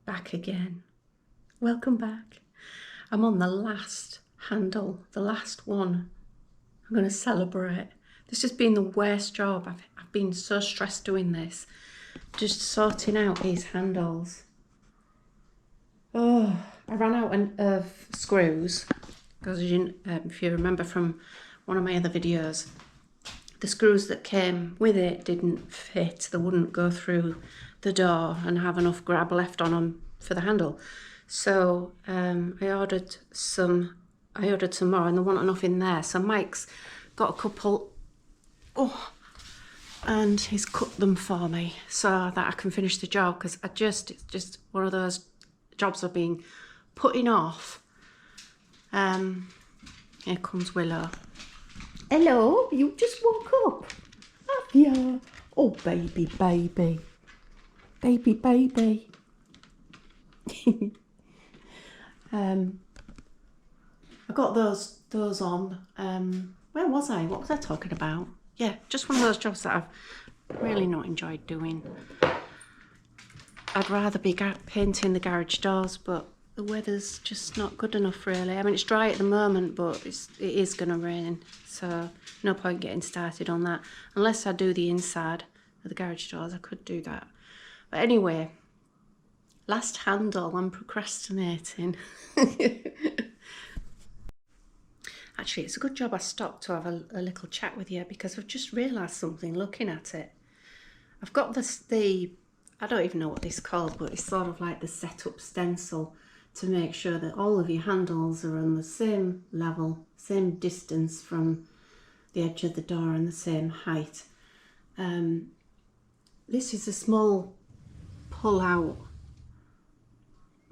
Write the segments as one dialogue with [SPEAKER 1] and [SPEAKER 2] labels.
[SPEAKER 1] Back again. Welcome back. I'm on the last handle, the last one. I'm going to celebrate. This has been the worst job. I've been so stressed doing this, just sorting out these handles. Oh, I ran out of screws because if you remember from one of my other videos, the screws that came with it didn't fit. They wouldn't go through the door and have enough grab left on them for the handle. So I ordered some more, and there wasn't enough in there. So Mike's got a couple. And he's cut them for me so that I can finish the job, because it's just one of those jobs I've been putting off. Here comes Willow. Hello, you just woke up, have you? Oh, baby. I got those on. Where was I? What was I talking about? Yeah, just one of those jobs that I've really not enjoyed doing. I'd rather be painting the garage doors, but the weather's just not good enough, really. I mean, it's dry at the moment, but it is going to rain, so no point getting started on that. Unless I do the inside of the garage doors, I could do that. But anyway, last handle, I'm procrastinating. Actually, it's a good job I stopped to have a little chat with you, because I've just realised something looking at it. I've got I don't even know what this is called, but it's sort of like the setup stencil to make sure that all of your handles are on the same level, same distance from the edge of the door and the same height. This is a small pull out,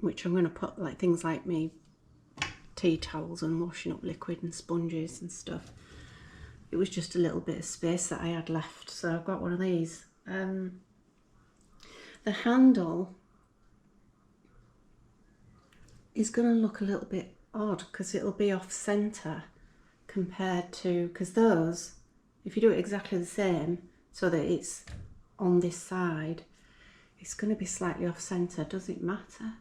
[SPEAKER 1] which I'm going to put like things like me tea towels and washing up liquid and sponges and stuff. It was just a little bit of space that I had left, so I've got one of these. The handle is going to look a little bit odd because it'll be off centre compared to, because those, if you do it exactly the same so that it's on this side, it's going to be slightly off centre. Does it matter?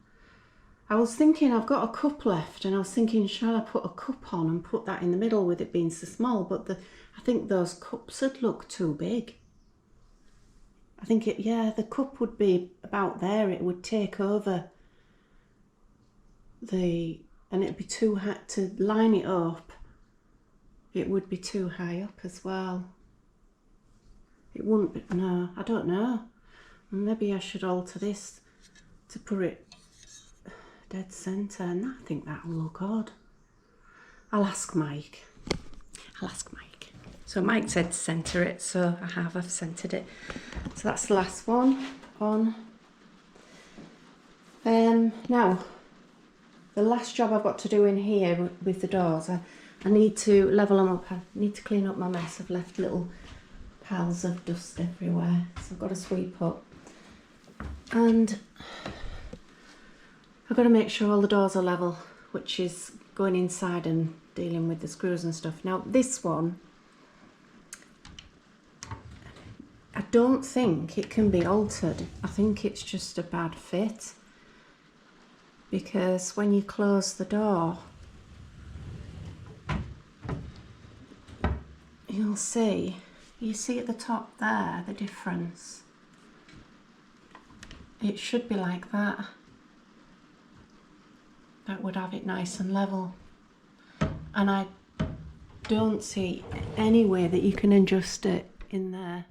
[SPEAKER 1] I was thinking, I've got a cup left, and I was thinking, shall I put a cup on and put that in the middle with it being so small? But I think those cups would look too big. I think the cup would be about there. It would take over and it'd be too high to line it up. It would be too high up as well. It wouldn't be, no, I don't know. Maybe I should alter this to put it dead centre, and I think that will look odd. I'll ask Mike. So Mike said to centre it, so I've centred it. So that's the last one on. Now, the last job I've got to do in here with the doors, I need to level them up. I need to clean up my mess. I've left little piles of dust everywhere, so I've got to sweep up. And I've got to make sure all the doors are level, which is going inside and dealing with the screws and stuff. Now, this one, I don't think it can be altered. I think it's just a bad fit, because when you close the door, you see at the top there the difference. It should be like that. That would have it nice and level, and I don't see any way that you can adjust it in there.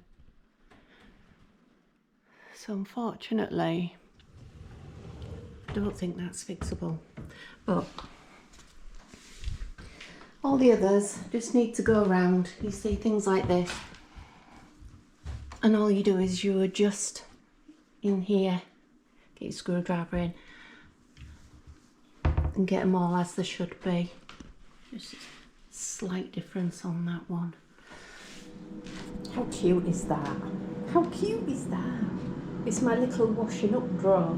[SPEAKER 1] So unfortunately, I don't think that's fixable. But all the others just need to go around. You see things like this, and all you do is you adjust in here, get your screwdriver in, and get them all as they should be. Just a slight difference on that one. How cute is that? How cute is that? It's my little washing up drawer.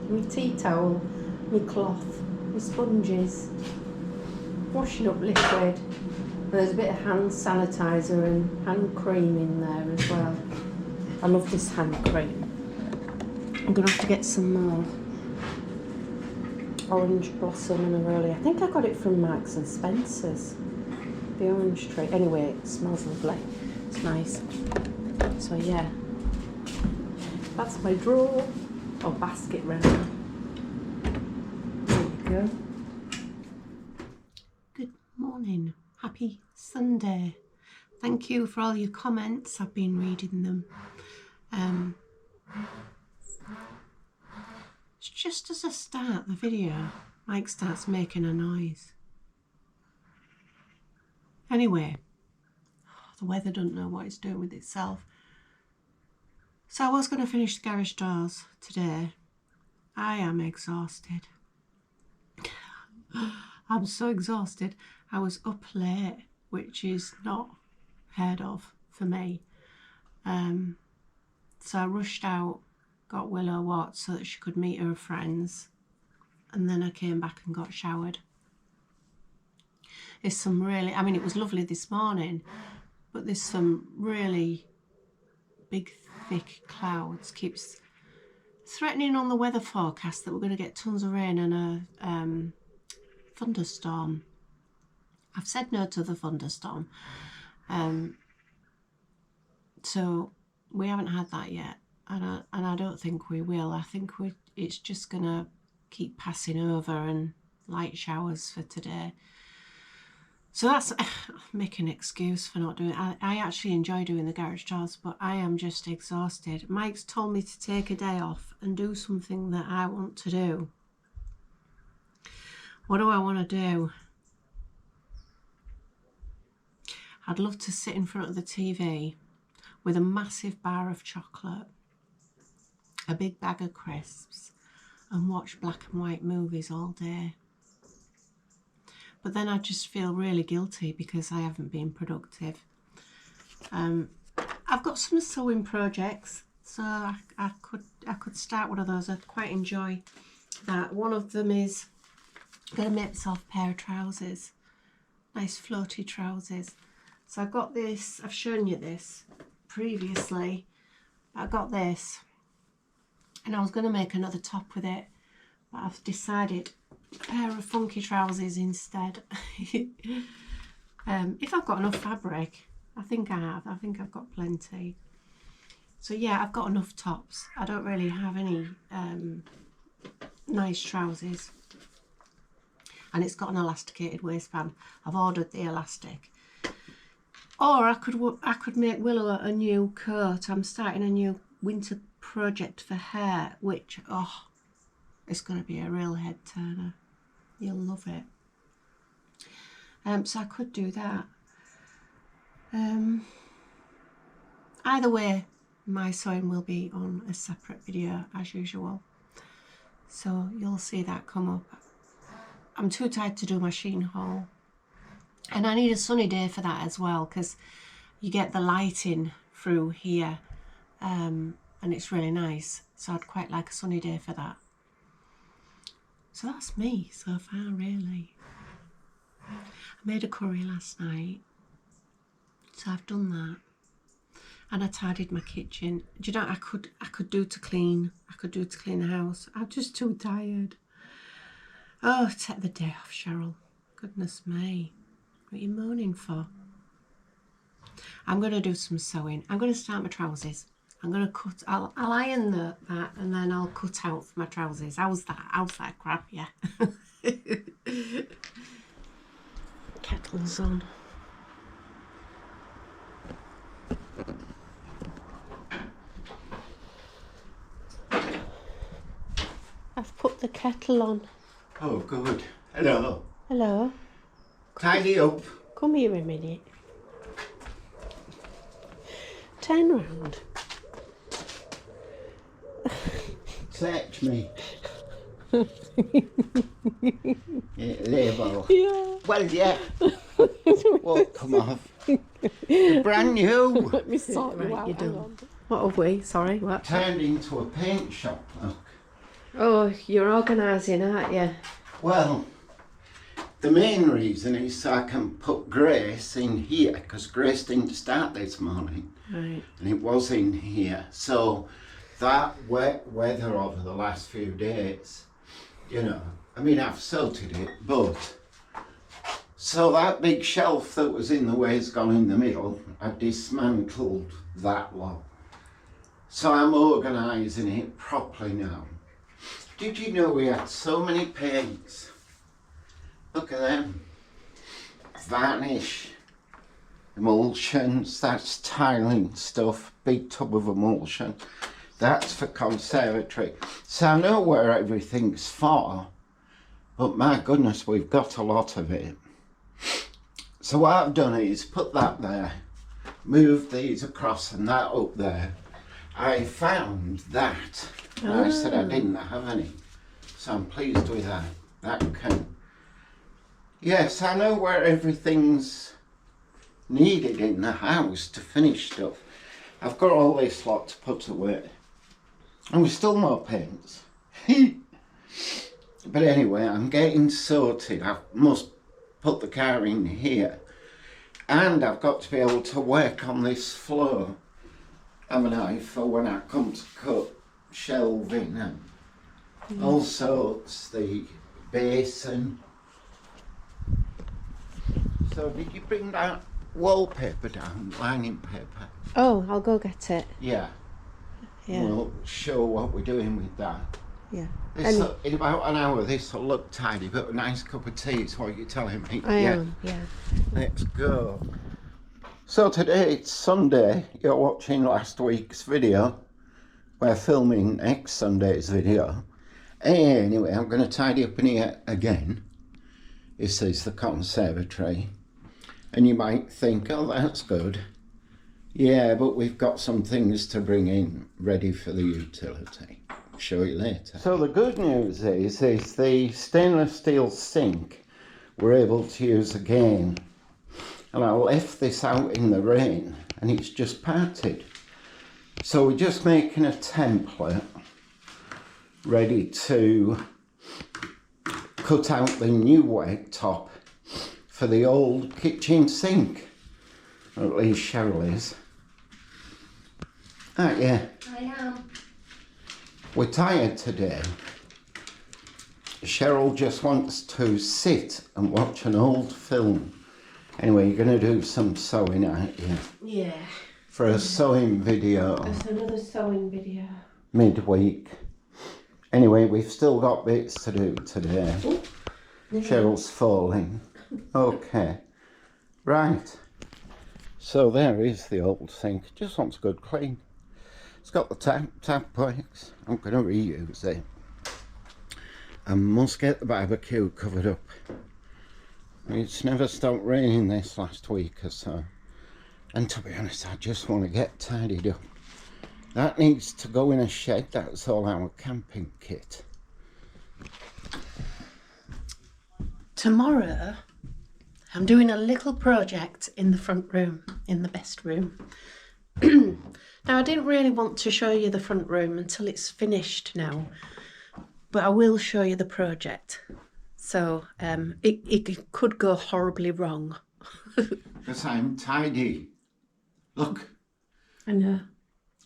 [SPEAKER 1] My tea towel, my cloth, my sponges, washing up liquid. There's a bit of hand sanitizer and hand cream in there as well. I love this hand cream. I'm gonna have to get some more. orange blossom and a really, I think I got it from Marks and Spencer's, the orange tree. Anyway, it smells lovely, it's nice. So yeah, that's my drawer, or basket rather. There you go. Good morning, happy Sunday. Thank you for all your comments, I've been reading them. Just as I start the video, Mike starts making a noise. Anyway, the weather doesn't know what it's doing with itself. So I was going to finish the garage doors today. I am exhausted. I'm so exhausted. I was up late, which is not heard of for me. So I rushed out, got Willow what so that she could meet her friends, and then I came back and got showered. There's some really, I mean, it was lovely this morning, but there's some really big thick clouds. Keeps threatening on the weather forecast that we're going to get tons of rain and a thunderstorm. I've said no to the thunderstorm, so we haven't had that yet. And I don't think we will. I think it's just going to keep passing over, and light showers for today. So that's making an excuse for not doing it. I actually enjoy doing the garage doors, but I am just exhausted. Mike's told me to take a day off and do something that I want to do. What do I want to do? I'd love to sit in front of the TV with a massive bar of chocolate, a big bag of crisps, and watch black and white movies all day. But then I just feel really guilty because I haven't been productive. I've got some sewing projects, so I could start one of those. I'd quite enjoy that. One of them is I'm going to make myself a pair of trousers, nice floaty trousers. So I got this, I've shown you this previously. I got this, and I was going to make another top with it, but I've decided a pair of funky trousers instead. If I've got enough fabric, I think I have. I think I've got plenty. So yeah, I've got enough tops. I don't really have any nice trousers, and it's got an elasticated waistband. I've ordered the elastic. Or I could make Willow a new coat. I'm starting a new winter project for her, which, oh, it's going to be a real head turner. You'll love it. So I could do that. Either way, my sewing will be on a separate video as usual. So you'll see that come up. I'm too tired to do my Shein haul. And I need a sunny day for that as well, because you get the lighting through here, and it's really nice. So I'd quite like a sunny day for that. So that's me so far, really. I made a curry last night, so I've done that. And I tidied my kitchen. Do you know, I could do to clean the house. I'm just too tired. Oh, take the day off, Cheryl. Goodness me. What are you moaning for? I'm going to do some sewing. I'm going to start my trousers. I'm going to cut, I'll iron that and then I'll cut out for my trousers. How's that crap, yeah. Kettle's on. I've put the kettle on.
[SPEAKER 2] Oh, good. Hello.
[SPEAKER 1] Hello.
[SPEAKER 2] Tidy up.
[SPEAKER 1] Come here a minute. Turn round.
[SPEAKER 2] Search me. Label.
[SPEAKER 1] Yeah.
[SPEAKER 2] Well, yeah. Well, come off. You're brand new.
[SPEAKER 1] Let me sort you out. What have we? Sorry, what?
[SPEAKER 2] Turned into a paint shop, look.
[SPEAKER 1] Oh, you're organising, aren't you?
[SPEAKER 2] Well, the main reason is so I can put Grace in here, because Grace didn't start this morning.
[SPEAKER 1] Right.
[SPEAKER 2] And it was in here. So that wet weather over the last few days, you know, I mean, I've sorted it, but so that big shelf that was in the way has gone in the middle. I've dismantled that lot. So I'm organising it properly now. Did you know we had so many paints? Look at them. Varnish, emulsions, that's tiling stuff, big tub of emulsion. That's for conservatory. So I know where everything's for, but my goodness, we've got a lot of it. So what I've done is put that there, moved these across and that up there. I found that, and I said I didn't have any. So I'm pleased with that. That can... Yes, I know where everything's needed in the house to finish stuff. I've got all this lot to put away. And with still more paints. But anyway, I'm getting sorted. I must put the car in here. And I've got to be able to work on this floor, haven't I, for when I come to cut shelving and all sorts, the basin. So did you bring that wallpaper down, lining paper?
[SPEAKER 1] Oh, I'll go get it.
[SPEAKER 2] Yeah. We'll show what we're doing with that.
[SPEAKER 1] Yeah.
[SPEAKER 2] In about an hour this will look tidy, but a nice cup of tea is what you're telling me.
[SPEAKER 1] I am, yeah.
[SPEAKER 2] Let's go. So today it's Sunday. You're watching last week's video. We're filming next Sunday's video. Anyway, I'm going to tidy up in here again. This is the conservatory. And you might think, oh, that's good. Yeah, but we've got some things to bring in ready for the utility. Show you later. So the good news is the stainless steel sink we're able to use again. And I left this out in the rain and it's just parted. So we're just making a template ready to cut out the new worktop for the old kitchen sink. Or at least Cheryl is. Ah, yeah.
[SPEAKER 1] I am.
[SPEAKER 2] We're tired today. Cheryl just wants to sit and watch an old film. Anyway, you're going to do some sewing, aren't you?
[SPEAKER 1] Yeah.
[SPEAKER 2] For a sewing video.
[SPEAKER 1] There's another sewing video.
[SPEAKER 2] Midweek. Anyway, we've still got bits to do today.
[SPEAKER 1] Ooh.
[SPEAKER 2] Cheryl's falling. Okay. Right. So there is the old sink. Just wants a good clean. It's got the tap works. I'm going to reuse it. I must get the barbecue covered up. It's never stopped raining this last week or so. And to be honest, I just want to get tidied up. That needs to go in a shed. That's all our camping kit.
[SPEAKER 1] Tomorrow, I'm doing a little project in the front room, in the best room. Now, I didn't really want to show you the front room until it's finished now, but I will show you the project. So it could go horribly wrong.
[SPEAKER 2] Because I'm tidy. Look.
[SPEAKER 1] I know.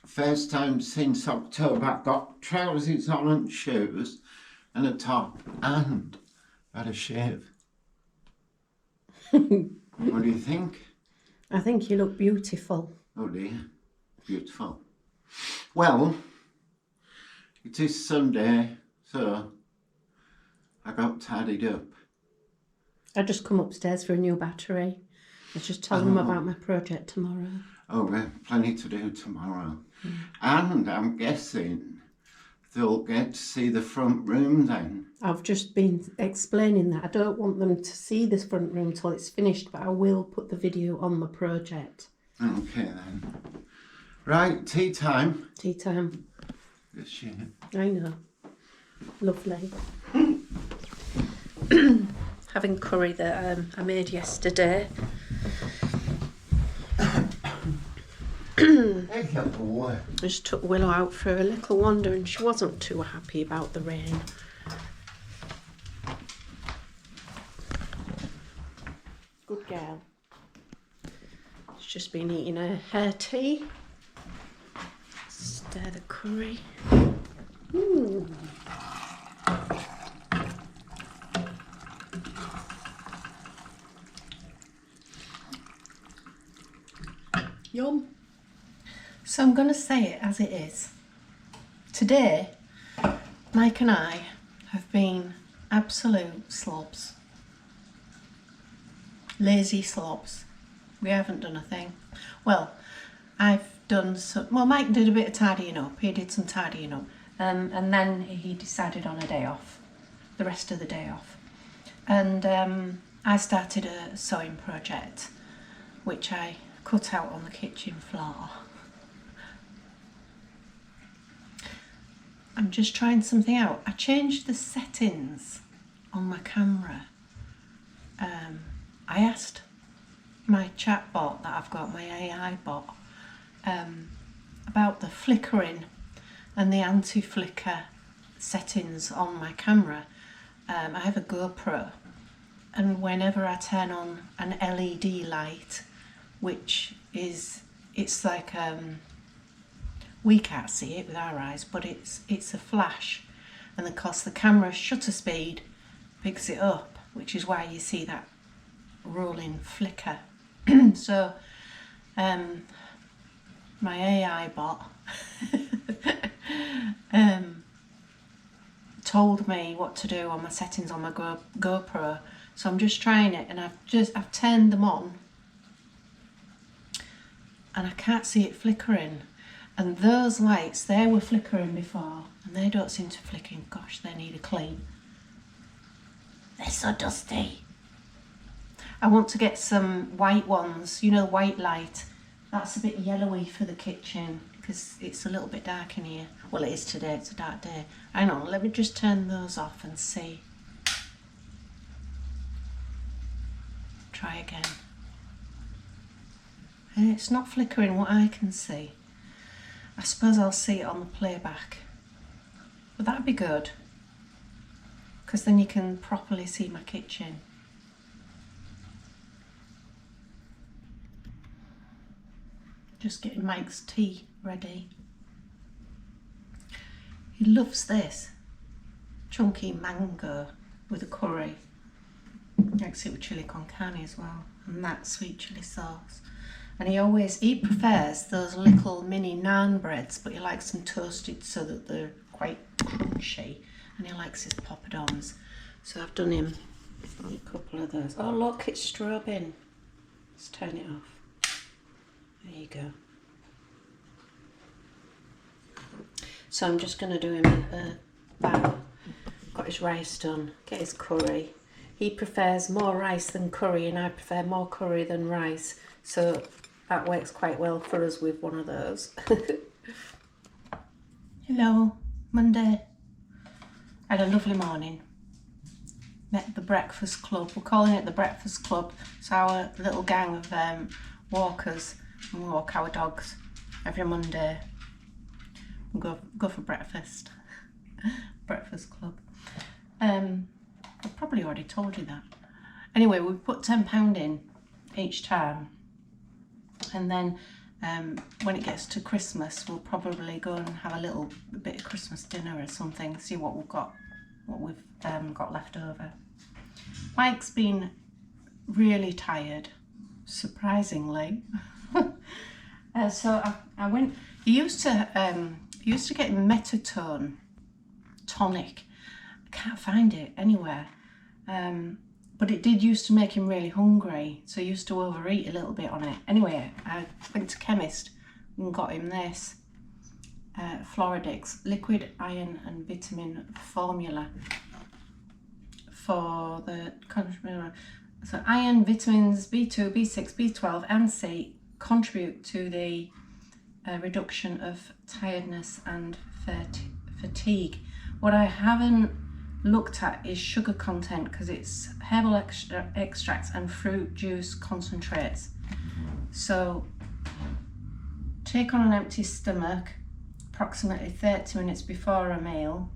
[SPEAKER 2] First time since October I've got trousers on and shoes and a top and had a shave. What do you think?
[SPEAKER 1] I think you look beautiful.
[SPEAKER 2] Oh dear, beautiful. Well, it is Sunday, so I got tidied up.
[SPEAKER 1] I just come upstairs for a new battery. I was just telling them about my project tomorrow.
[SPEAKER 2] Oh, we have plenty to do tomorrow. And I'm guessing they'll get to see the front room then.
[SPEAKER 1] I've just been explaining that. I don't want them to see this front room till it's finished, but I will put the video on the project.
[SPEAKER 2] Okay then. Right, tea time.
[SPEAKER 1] Tea time.
[SPEAKER 2] Good shit.
[SPEAKER 1] I know. Lovely. Having curry that I made yesterday. I just took Willow out for a little wander and she wasn't too happy about the rain. Good girl. She's just been eating her hair tea. Stir the curry. Ooh. So I'm going to say it as it is. Today, Mike and I have been absolute slobs. Lazy slobs. We haven't done a thing. Well, I've done some, well, Mike did a bit of tidying up. He did some tidying up. And then he decided on a day off, the rest of the day off. And I started a sewing project, which I cut out on the kitchen floor. I'm just trying something out. I changed the settings on my camera. I asked my chat bot that I've got, my AI bot, about the flickering and the anti-flicker settings on my camera. I have a GoPro, and whenever I turn on an LED light, which is, it's like, we can't see it with our eyes, but it's a flash, and of course the camera shutter speed picks it up, which is why you see that rolling flicker. So my AI bot told me what to do on my settings on my GoPro, so I'm just trying it, and I've turned them on, and I can't see it flickering. And those lights, they were flickering before, and they don't seem to flicker. Gosh, they need a clean. They're so dusty. I want to get some white ones, you know, white light. That's a bit yellowy for the kitchen because it's a little bit dark in here. Well, it is today, it's a dark day. Hang on, let me just turn those off and see. Try again. And it's not flickering what I can see. I suppose I'll see it on the playback. But that'd be good, because then you can properly see my kitchen. Just getting Mike's tea ready. He loves this chunky mango with a curry. Likes it with chili con carne as well, and that sweet chili sauce. And he prefers those little mini naan breads, but he likes them toasted so that they're quite crunchy. And he likes his poppadoms. So I've done him a couple of those. Oh look, it's strobing. Let's turn it off. There you go. So I'm just going to do him a bang. Got his rice done, get his curry. He prefers more rice than curry, and I prefer more curry than rice. So that works quite well for us with one of those. Hello, Monday. Had a lovely morning. Met the breakfast club. We're calling it the breakfast club. It's our little gang of walkers, and we walk our dogs every Monday. We go for breakfast. Breakfast club. I've probably already told you that. Anyway, we put £10 in each time. And then when it gets to Christmas, we'll probably go and have a little bit of Christmas dinner or something, see what we've got left over. Mike's been really tired, surprisingly. So I went. He used to get Metatone tonic. I can't find it anywhere. But it did used to make him really hungry, so he used to overeat a little bit on it. Anyway, I went to chemist and got him this Floridix liquid iron and vitamin formula for the so iron, vitamins B2, B6, B12 and C contribute to the reduction of tiredness and fatigue. What I haven't looked at is sugar content, because it's herbal extracts and fruit juice concentrates. So take on an empty stomach approximately 30 minutes before a meal.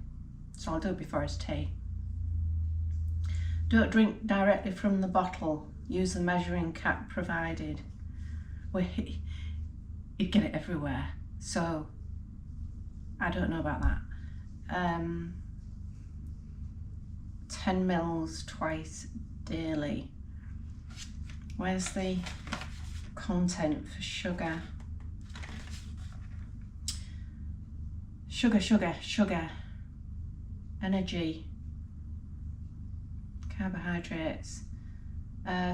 [SPEAKER 1] So I'll do it before his tea. Don't drink directly from the bottle. Use the measuring cap provided. Well, you get it everywhere, so I don't know about that. 10 mils twice daily. Where's the content for sugar? sugar, energy, carbohydrates.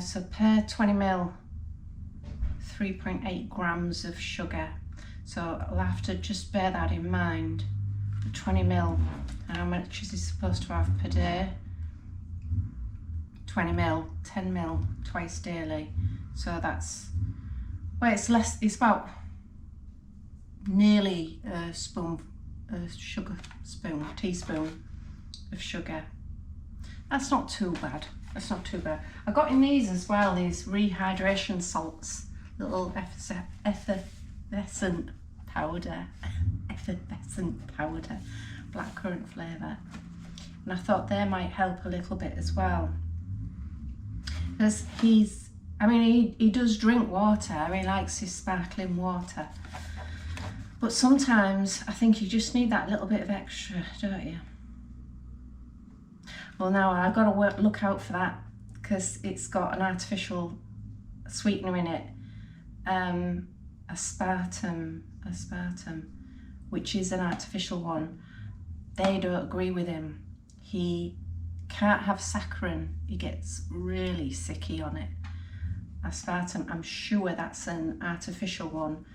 [SPEAKER 1] So per 20 ml, 3.8 grams of sugar. So I'll have to just bear that in mind. 20 ml, how much is he supposed to have per day? 20 ml, 10 ml twice daily. So that's, well, it's less, it's about nearly a teaspoon of sugar. That's not too bad. That's not too bad. I got in these as well, these rehydration salts, little effervescent powder, blackcurrant flavour. And I thought they might help a little bit as well. Because he does drink water, he likes his sparkling water. But sometimes I think you just need that little bit of extra, don't you? Well, now I've got to look out for that because it's got an artificial sweetener in it, aspartame, which is an artificial one. They don't agree with him. He can't have saccharin. He gets really sicky on it. Aspartame, I'm sure that's an artificial one.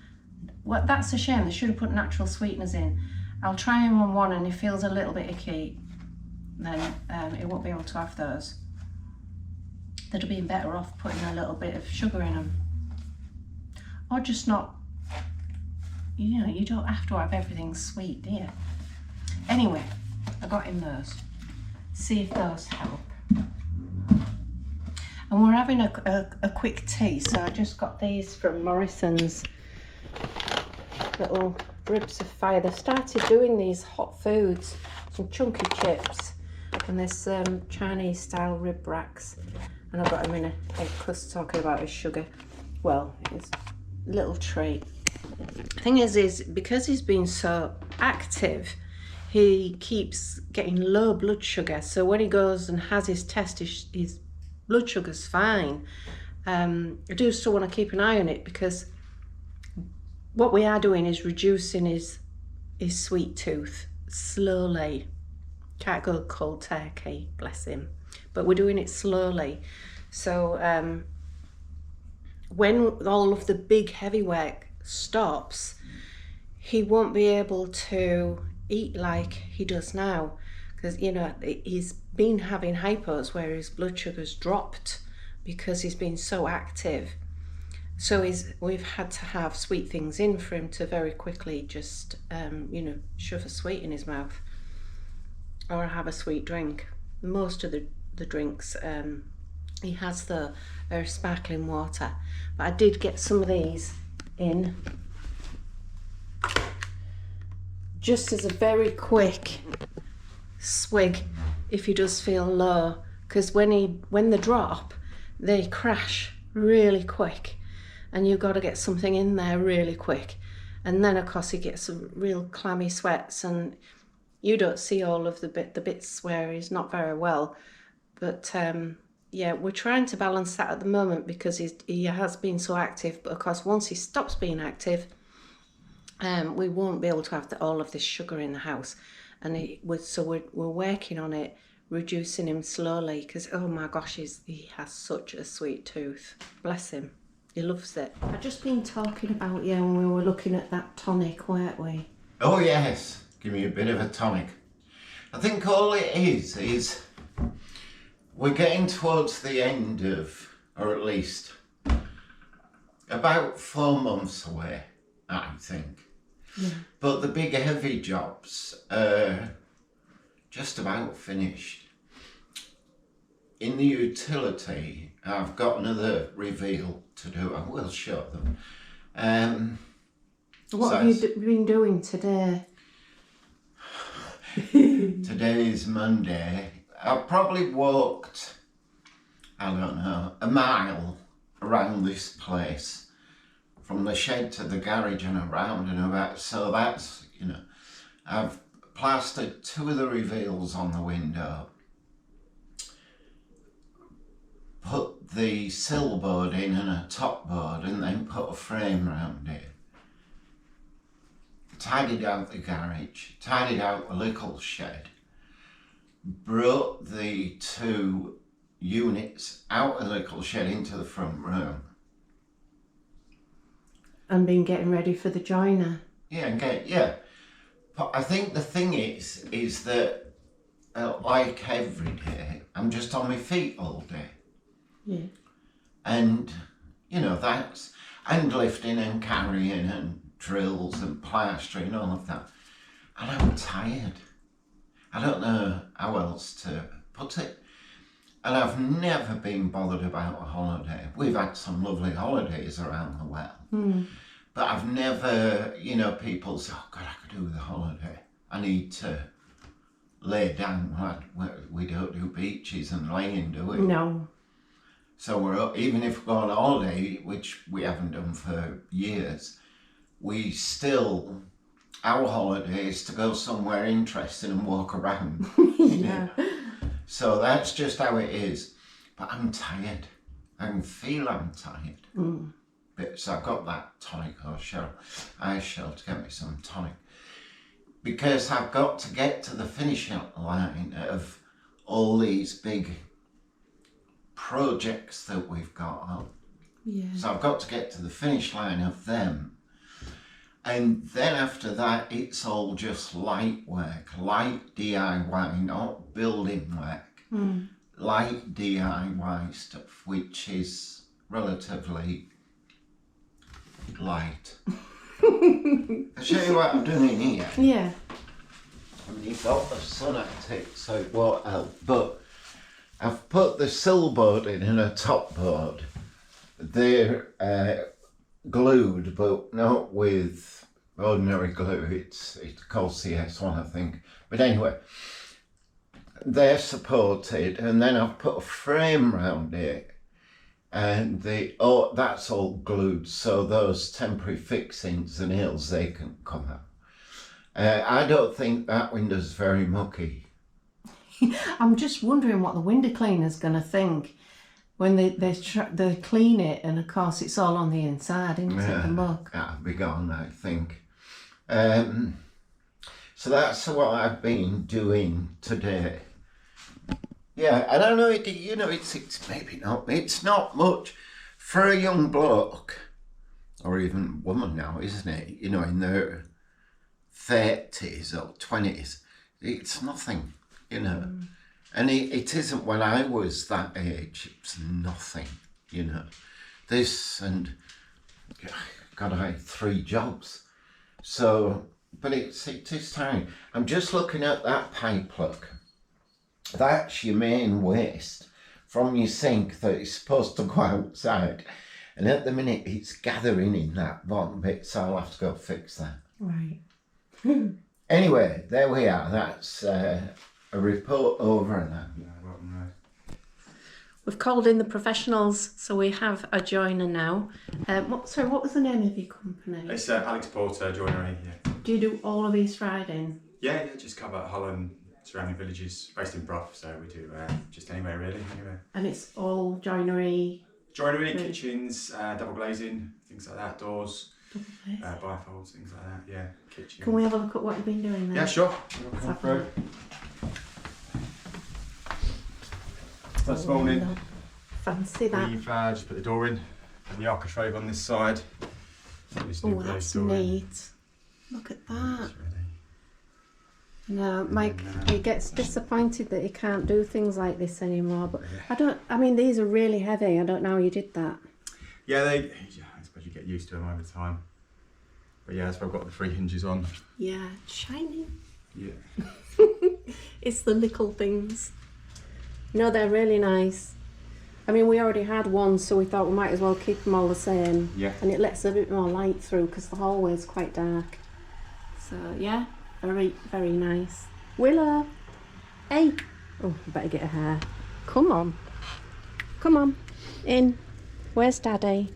[SPEAKER 1] Well, that's a shame. They should have put natural sweeteners in. I'll try him on one, and if he feels a little bit icky, then he won't be able to have those. They'd have been better off putting a little bit of sugar in them. Or just not, you don't have to have everything sweet, do you? Anyway, I got him those. See if those help. And we're having a quick tea, so I just got these from Morrison's. Little ribs of fire. They started doing these hot foods, some chunky chips, and this Chinese style rib racks. And I got him in a egg crust, talking about his sugar. Well, it's a little treat. The thing is because he's been so active, he keeps getting low blood sugar. So when he goes and has his test, his blood sugar's fine. I do still want to keep an eye on it because what we are doing is reducing his sweet tooth slowly. Can't go cold turkey, bless him. But we're doing it slowly. So when all of the big heavy work stops, he won't be able to eat like he does now. Because, he's been having hypos where his blood sugar's dropped because he's been so active. So we've had to have sweet things in for him to very quickly just, shove a sweet in his mouth or have a sweet drink. Most of the drinks he has are sparkling water. But I did get some of these in just as a very quick swig if he does feel low. Because when they drop, they crash really quick. And you've got to get something in there really quick. And then, of course, he gets some real clammy sweats, and you don't see all of the bits where he's not very well. But, we're trying to balance that at the moment because he has been so active. But, of course, once he stops being active, we won't be able to have all of this sugar in the house. And we're working on it, reducing him slowly because, oh, my gosh, he has such a sweet tooth. Bless him. He loves it. I've just been talking about when we were looking at that tonic, weren't we?
[SPEAKER 2] Oh yes, give me a bit of a tonic. I think all it is we're getting towards the end of, or at least about 4 months away, I think. Yeah. But the big heavy jobs are just about finished. In the utility, I've got another reveal to do. I will show them.
[SPEAKER 1] What have you been doing today?
[SPEAKER 2] Today is Monday. I've probably walked, I don't know, a mile around this place. From the shed to the garage and around and about. So that's, I've plastered 2 of the reveals on the window. Put the sill board in and a top board and then put a frame around it. tidied out the garage, tidied out the little shed, brought the 2 units out of the little shed into the front room.
[SPEAKER 1] And been getting ready for the joiner.
[SPEAKER 2] Yeah. But I think the thing is that like every day, I'm just on my feet all day.
[SPEAKER 1] Yeah.
[SPEAKER 2] And, you know, that's, and lifting and carrying and drills and plastering, all of that. And I'm tired. I don't know how else to put it. And I've never been bothered about a holiday. We've had some lovely holidays around the well. But I've never, you know, people say, oh God, I could do with a holiday. I need to lay down. We don't do beaches and laying, do we?
[SPEAKER 1] No.
[SPEAKER 2] So even if we go on holiday, which we haven't done for years, we still, our holiday is to go somewhere interesting and walk around.
[SPEAKER 1] Yeah.
[SPEAKER 2] So that's just how it is. But I'm tired. I can feel I'm tired. But, so I've got that tonic, I shall to get me some tonic. Because I've got to get to the finishing line of all these big projects that we've got on.
[SPEAKER 1] Yeah.
[SPEAKER 2] So I've got to get to the finish line of them. And then after that, it's all just light work, light DIY, not building work. Light DIY stuff, which is relatively light. I'll show you what I'm doing here.
[SPEAKER 1] Yeah.
[SPEAKER 2] I mean, you've got the sun at it, so it won't help. But I've put the sill board in and a top board. They're glued, but not with ordinary glue. It's called CS1, I think. But anyway, they're supported, and then I've put a frame round it, and that's all glued, so those temporary fixings and nails, they can come out. I don't think that window's very mucky.
[SPEAKER 1] I'm just wondering what the window cleaner's going to think when they clean it, and of course it's all on the inside, isn't it, the muck?
[SPEAKER 2] That'll be gone, I think. So that's what I've been doing today. Yeah, and I know it's maybe not. It's not much for a young bloke, or even woman now, isn't it? You know, in their 30s or 20s, it's nothing. You know, and it isn't. When I was that age, it was nothing. You know, this and God, I had 3 jobs. So, but it is time. I'm just looking at that pipe plug. That's your main waste from your sink that is supposed to go outside. And at the minute it's gathering in that bottom bit, so I'll have to go fix that.
[SPEAKER 1] Right.
[SPEAKER 2] Anyway, there we are. That's a report over and that.
[SPEAKER 1] We've called in the professionals, so we have a joiner now. What was the name of your company?
[SPEAKER 3] It's Alex Porter Joinery, yeah.
[SPEAKER 1] Do you do all of East Riding?
[SPEAKER 3] Yeah, just cover Holland, surrounding villages, based in Brough, so we do just anywhere really, anywhere.
[SPEAKER 1] And it's all joinery?
[SPEAKER 3] Joinery, kitchens, double glazing, things like that, doors, bifolds, things like that, yeah, kitchen.
[SPEAKER 1] Can we have a look at what you've been doing then?
[SPEAKER 3] Yeah, sure.
[SPEAKER 1] Come through.
[SPEAKER 3] This morning,
[SPEAKER 1] fancy that.
[SPEAKER 3] we've just put the door in, and the architrave on this side.
[SPEAKER 1] Oh, that's neat. Look at that. No, Mike, he gets disappointed that he can't do things like this anymore. But I mean, these are really heavy. I don't know how you did that.
[SPEAKER 3] Yeah, I suppose you get used to them over time. But yeah, that's why I've got the 3 hinges on.
[SPEAKER 1] Yeah, shiny.
[SPEAKER 3] Yeah.
[SPEAKER 1] It's the little things. No, they're really nice. I mean, we already had one, so we thought we might as well keep them all the same.
[SPEAKER 3] Yeah.
[SPEAKER 1] And it lets a bit more light through because the hallway is quite dark. So, yeah, very, very nice. Willow! Hey! Oh, I better get her hair. Come on. Come on. In. Where's Daddy?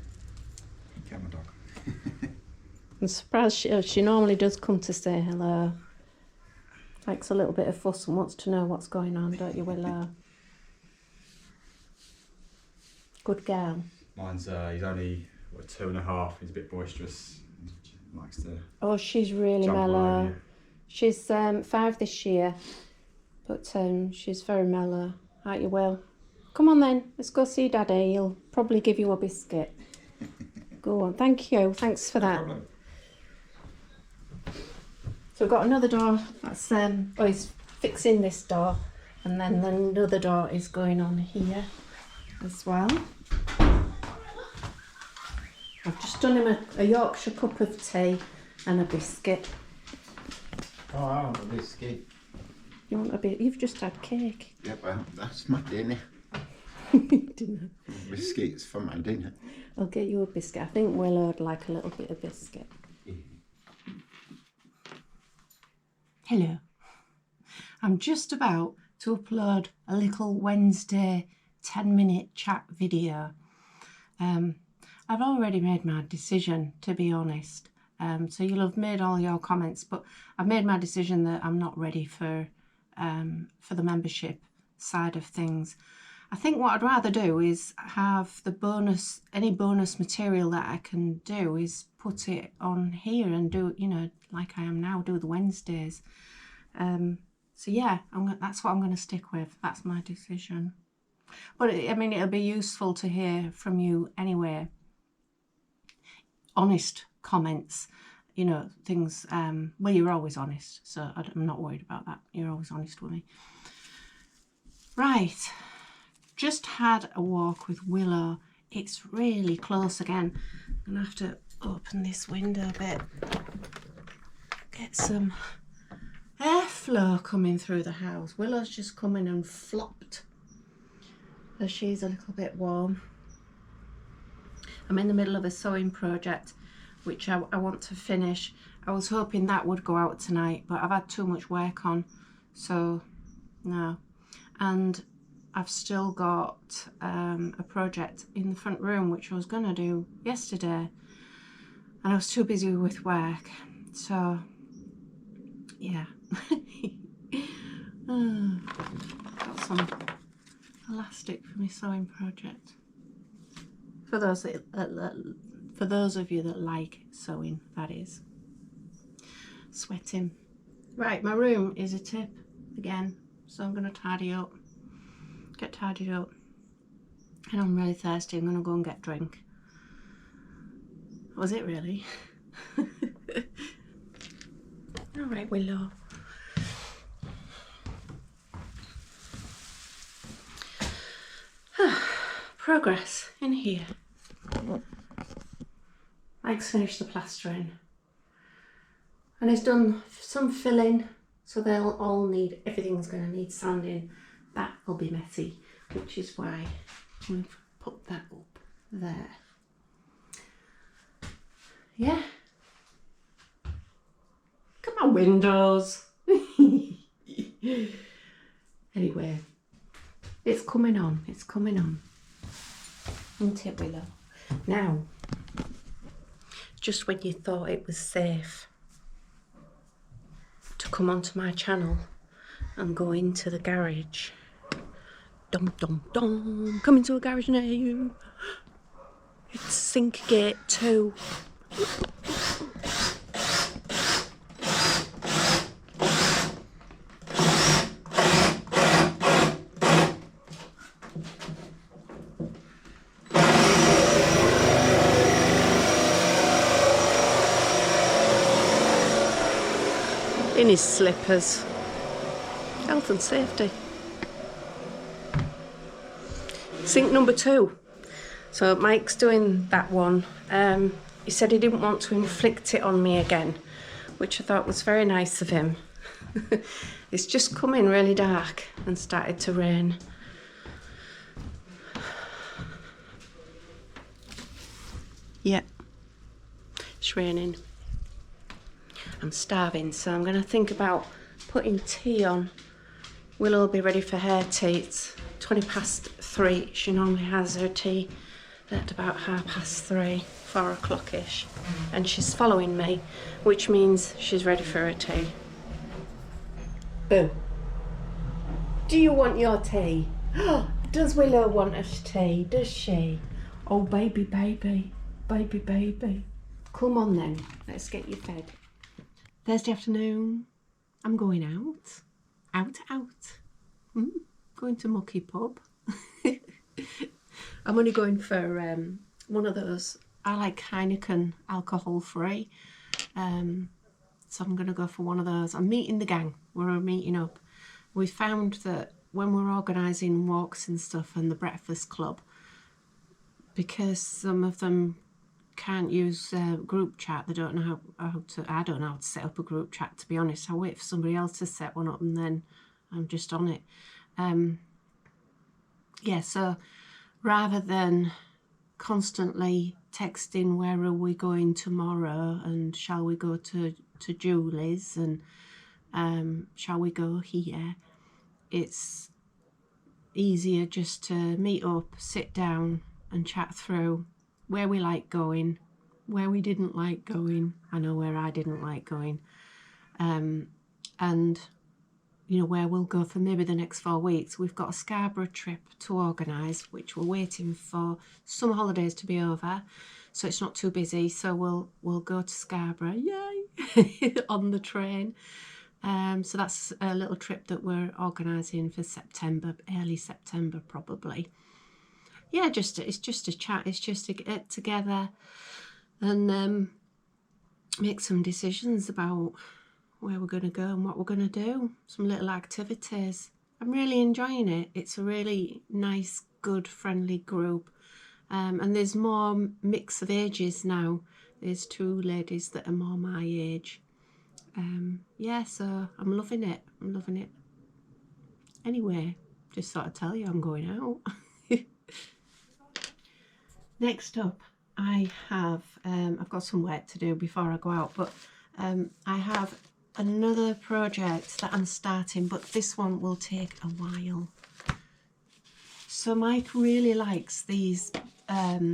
[SPEAKER 3] Cat my dog.
[SPEAKER 1] I'm surprised she normally does come to say hello. Likes a little bit of fuss and wants to know what's going on, don't you, Willow? Good girl.
[SPEAKER 3] Mine's he's only 2.5. He's a bit boisterous. likes to.
[SPEAKER 1] Oh, she's really
[SPEAKER 3] jump all
[SPEAKER 1] mellow.
[SPEAKER 3] over you.
[SPEAKER 1] She's 5 this year, but she's very mellow. Aren't you, Will? Come on then, let's go see Daddy. He'll probably give you a biscuit. Go on, thank you. Thanks for that.
[SPEAKER 3] Problem.
[SPEAKER 1] So we've got another door. That's he's fixing this door, and then another door is going on here as well. I've just done him a Yorkshire cup of tea and a biscuit.
[SPEAKER 2] Oh, I want a biscuit.
[SPEAKER 1] You want a bit? You've just had cake.
[SPEAKER 2] Yeah, well, that's my dinner.
[SPEAKER 1] Dinner.
[SPEAKER 2] Biscuits for my dinner.
[SPEAKER 1] I'll get you a biscuit. I think Willow would like a little bit of biscuit. Hello. I'm just about to upload a little Wednesday 10-minute chat video. I've already made my decision, to be honest. So you'll have made all your comments, but I've made my decision that I'm not ready for the membership side of things. I think what I'd rather do is have any bonus material that I can do is put it on here and do, you know, like I am now, do the Wednesdays. So yeah, that's what I'm going to stick with. That's my decision. But I mean, it'll be useful to hear from you anyway. Honest comments, you know, things, well, you're always honest, so I'm not worried about that. You're always honest with me. Right, just had a walk with Willow. It's really close again. I'm gonna have to open this window a bit, get some airflow coming through the house. Willow's just come in and flopped, so she's a little bit warm. I'm in the middle of a sewing project which I want to finish. I was hoping that would go out tonight, but I've had too much work on, so no. And I've still got a project in the front room which I was going to do yesterday, and I was too busy with work, so yeah. Got some elastic for my sewing project. For those of you that like sewing, that is. Sweating. Right, my room is a tip again, so I'm going to tidy up. Get tidied up. And I'm really thirsty. I'm going to go and get a drink. Was it really? Alright, Willow. Progress in here. Mike's finished the plastering and he's done some filling, so they'll all need, everything's going to need sanding. That will be messy, which is why I'm going to put that up there. Yeah. Come on, windows. Anyway, it's coming on, it's coming on. Isn't it, Willow? Now, just when you thought it was safe to come onto my channel and go into the garage, dum dum dum, come into a garage now. It's sink gate 2. In his slippers. Health and safety. Sink number 2. So Mike's doing that one. He said he didn't want to inflict it on me again, which I thought was very nice of him. It's just come in really dark and started to rain. Yeah, it's raining. I'm starving, so I'm going to think about putting tea on. Willow will be ready for her tea. It's 3:20. She normally has her tea at about 3:30, 4 o'clock-ish. And she's following me, which means she's ready for her tea. Boo. Do you want your tea? Does Willow want a tea? Does she? Oh, baby, baby. Baby, baby. Come on then, let's get you fed. Thursday afternoon, I'm going out. Going to Mucky Pub. I'm only going for one of those. I like Heineken alcohol free. So I'm going to go for one of those. I'm meeting the gang. We're meeting up. We found that when we're organising walks and stuff and the breakfast club, because some of them can't use group chat, they don't know how to, I don't know how to set up a group chat, to be honest. I wait for somebody else to set one up and then I'm just on it. Yeah, so rather than constantly texting where are we going tomorrow and shall we go to Julie's and shall we go here, it's easier just to meet up, sit down and chat through where we like going, where we didn't like going. I know where I didn't like going, and you know where we'll go for maybe the next 4 weeks. We've got a Scarborough trip to organise, which we're waiting for summer holidays to be over, so it's not too busy. So we'll go to Scarborough, yay, on the train. So that's a little trip that we're organising for September, early September probably. Yeah, it's just a chat. It's just to get together and make some decisions about where we're going to go and what we're going to do. Some little activities. I'm really enjoying it. It's a really nice, good, friendly group. And there's more mix of ages now. There's 2 ladies that are more my age. Yeah, so I'm loving it. I'm loving it. Anyway, just thought I'd tell you I'm going out. Next up, I have, I've got some work to do before I go out, but I have another project that I'm starting, but this one will take a while. So Mike really likes these, I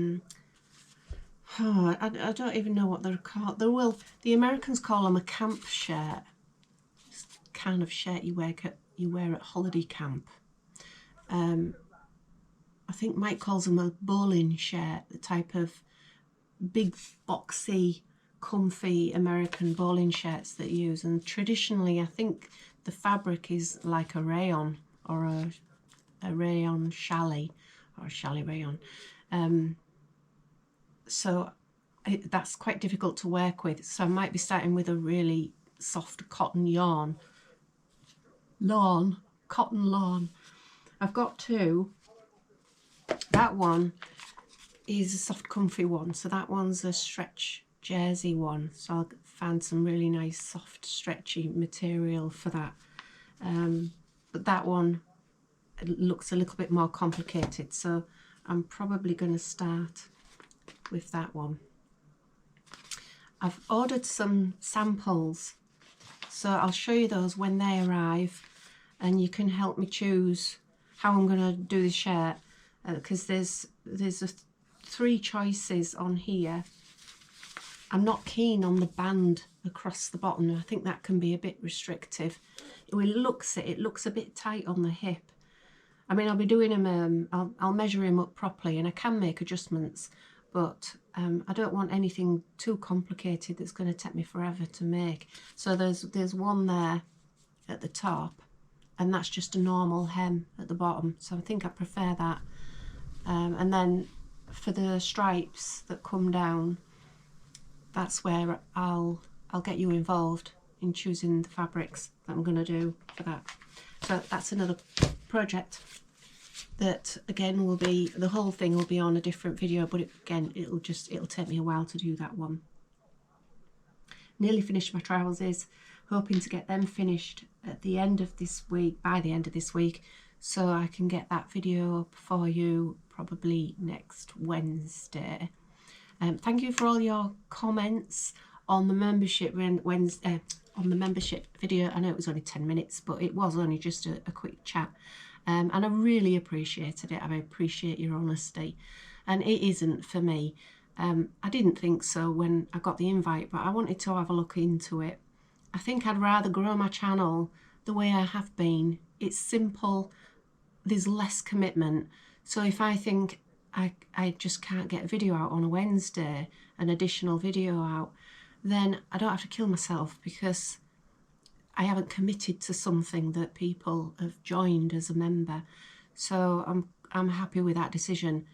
[SPEAKER 1] don't even know what they're called. The Americans call them a camp shirt. It's the kind of shirt you wear at holiday camp. I think Mike calls them a bowling shirt, the type of big, boxy, comfy American bowling shirts that you use. And traditionally, I think the fabric is like a rayon or a rayon challis or a challis rayon. So that's quite difficult to work with. So I might be starting with a really soft cotton cotton lawn. I've got 2. That one is a soft comfy one, so that one's a stretch jersey one, so I'll find some really nice soft stretchy material for that. But that one looks a little bit more complicated, so I'm probably going to start with that one. I've ordered some samples, so I'll show you those when they arrive and you can help me choose how I'm going to do the shirt, because there's 3 choices on here. I'm not keen on the band across the bottom. I think that can be a bit restrictive. When it looks a bit tight on the hip. I mean, I'll be doing him, I'll measure him up properly and I can make adjustments, but I don't want anything too complicated that's going to take me forever to make. So there's one there at the top, and that's just a normal hem at the bottom. So I think I prefer that. And then for the stripes that come down, that's where I'll get you involved in choosing the fabrics that I'm going to do for that. So that's another project that again will be, the whole thing will be on a different video, but it'll take me a while to do that one. Nearly finished my trousers, hoping to get them finished at the end of this week, by the end of this week, so I can get that video up for you probably next Wednesday. Thank you for all your comments on the membership on the membership video. I know it was only 10 minutes, but it was only just a quick chat, and I really appreciated it. I appreciate your honesty, and it isn't for me. I didn't think so when I got the invite, but I wanted to have a look into it. I think I'd rather grow my channel the way I have been. It's simple, there's less commitment. So if I think I just can't get a video out on a Wednesday, an additional video out, then I don't have to kill myself because I haven't committed to something that people have joined as a member. So I'm happy with that decision.